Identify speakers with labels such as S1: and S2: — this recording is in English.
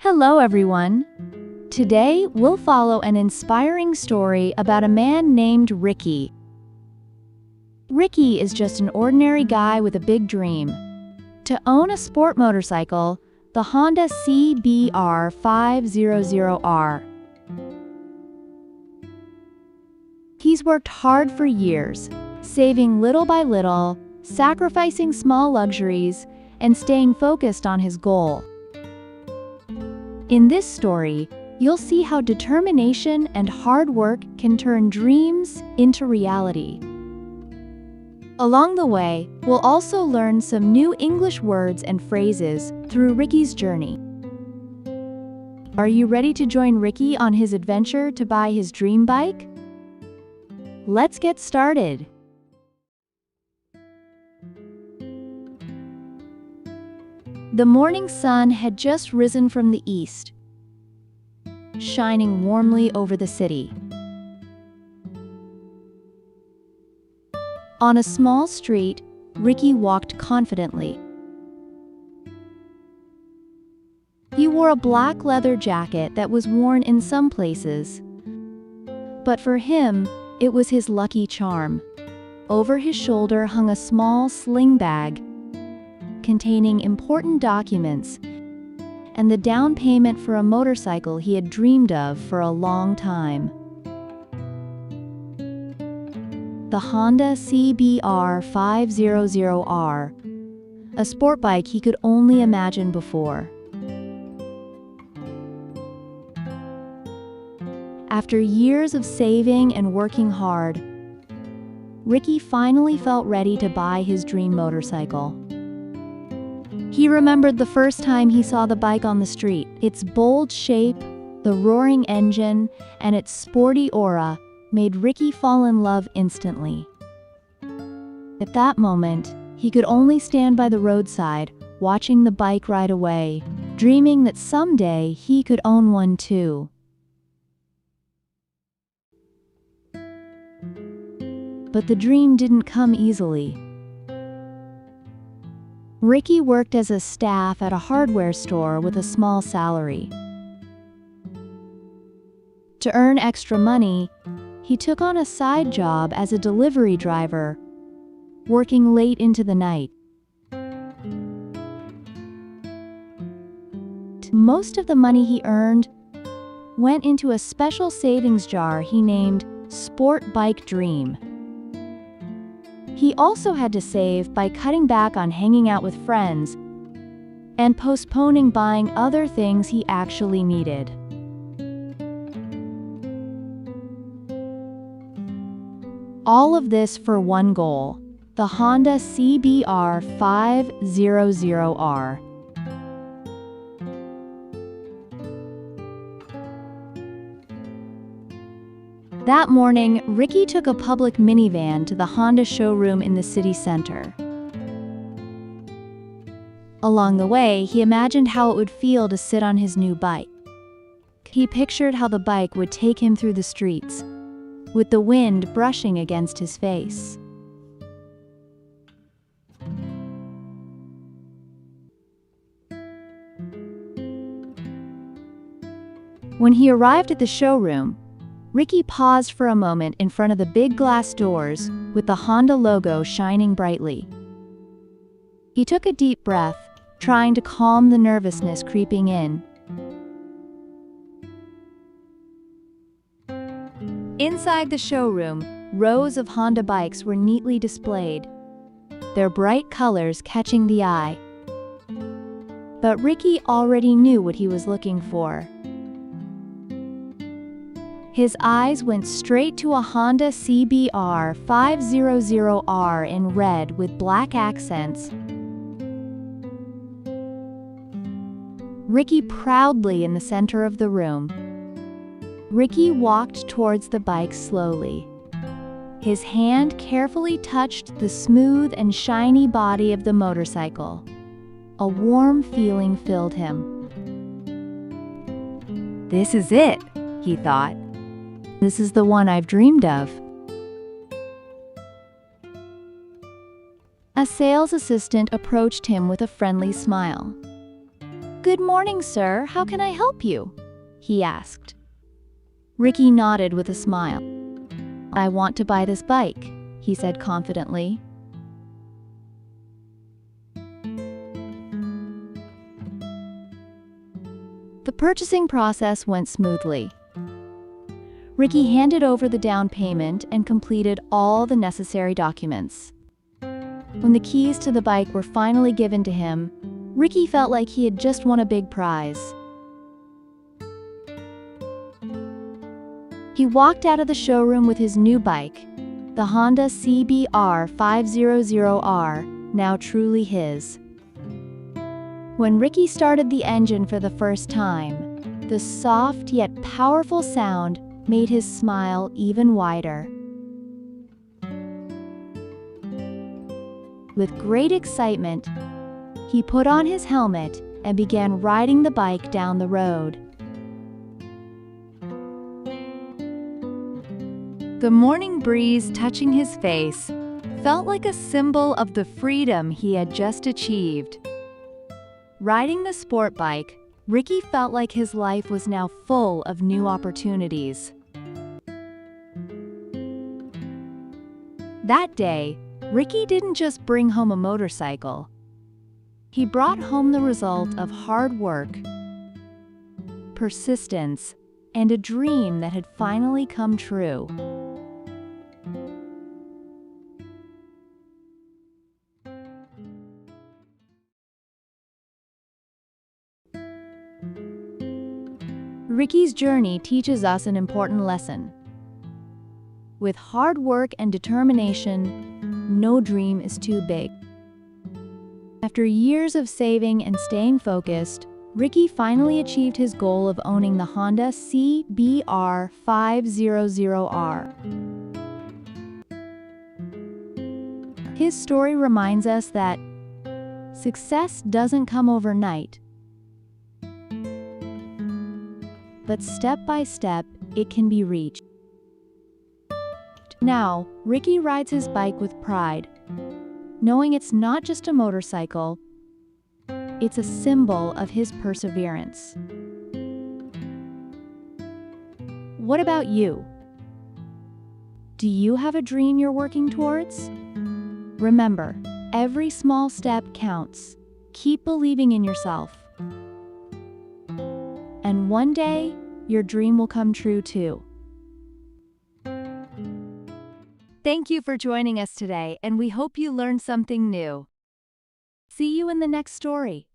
S1: Hello everyone! Today we'll follow an inspiring story about a man named Ricky. Ricky is just an ordinary guy with a big dream: to own a sport motorcycle, the Honda CBR 500R. He's worked hard for years, saving little by little, sacrificing small luxuries, and staying focused on his goal. In this story, you'll see how determination and hard work can turn dreams into reality. Along the way, we'll also learn some new English words and phrases through Ricky's journey. Are you ready to join Ricky on his adventure to buy his dream bike? Let's get started. The morning sun had just risen from the east, shining warmly over the city. On a small street, Ricky walked confidently. He wore a black leather jacket that was worn in some places, but for him, it was his lucky charm. Over his shoulder hung a small sling bag containing important documents and the down payment for a motorcycle he had dreamed of for a long time. The Honda CBR 500R, a sport bike he could only imagine before. After years of saving and working hard, Ricky finally felt ready to buy his dream motorcycle. He remembered the first time he saw the bike on the street. Its bold shape, the roaring engine, and its sporty aura made Ricky fall in love instantly. At that moment, he could only stand by the roadside, watching the bike ride away, dreaming that someday he could own one too. But the dream didn't come easily. Ricky worked as a staff at a hardware store with a small salary. To earn extra money, he took on a side job as a delivery driver, working late into the night. Most of the money he earned went into a special savings jar he named Sport Bike Dream. He also had to save by cutting back on hanging out with friends and postponing buying other things he actually needed. All of this for one goal: the Honda CBR 500R. That morning, Ricky took a public minivan to the Honda showroom in the city center. Along the way, he imagined how it would feel to sit on his new bike. He pictured how the bike would take him through the streets, with the wind brushing against his face. When he arrived at the showroom, Ricky paused for a moment in front of the big glass doors with the Honda logo shining brightly. He took a deep breath, trying to calm the nervousness creeping in. Inside the showroom, rows of Honda bikes were neatly displayed, their bright colors catching the eye. But Ricky already knew what he was looking for. His eyes went straight to a Honda CBR 500R in red with black accents. Ricky proudly in the center of the room. Ricky walked towards the bike slowly. His hand carefully touched the smooth and shiny body of the motorcycle. A warm feeling filled him. "This is it," he thought. "This is the one I've dreamed of." A sales assistant approached him with a friendly smile. Good morning, sir. How can I help you? He asked. Ricky nodded with a smile. I want to buy this bike, he said confidently. The purchasing process went smoothly. Ricky handed over the down payment and completed all the necessary documents. When the keys to the bike were finally given to him, Ricky felt like he had just won a big prize. He walked out of the showroom with his new bike, the Honda CBR 500R, now truly his. When Ricky started the engine for the first time, the soft yet powerful sound made his smile even wider. With great excitement, he put on his helmet and began riding the bike down the road. The morning breeze touching his face felt like a symbol of the freedom he had just achieved. Riding the sport bike, Ricky felt like his life was now full of new opportunities. That day, Ricky didn't just bring home a motorcycle. He brought home the result of hard work, persistence, and a dream that had finally come true. Ricky's journey teaches us an important lesson. With hard work and determination, no dream is too big. After years of saving and staying focused, Ricky finally achieved his goal of owning the Honda CBR 500R. His story reminds us that success doesn't come overnight, but step by step, it can be reached. Now, Ricky rides his bike with pride, knowing it's not just a motorcycle, it's a symbol of his perseverance. What about you? Do you have a dream you're working towards? Remember, every small step counts. Keep believing in yourself. And one day, your dream will come true too. Thank you for joining us today, and we hope you learned something new. See you in the next story.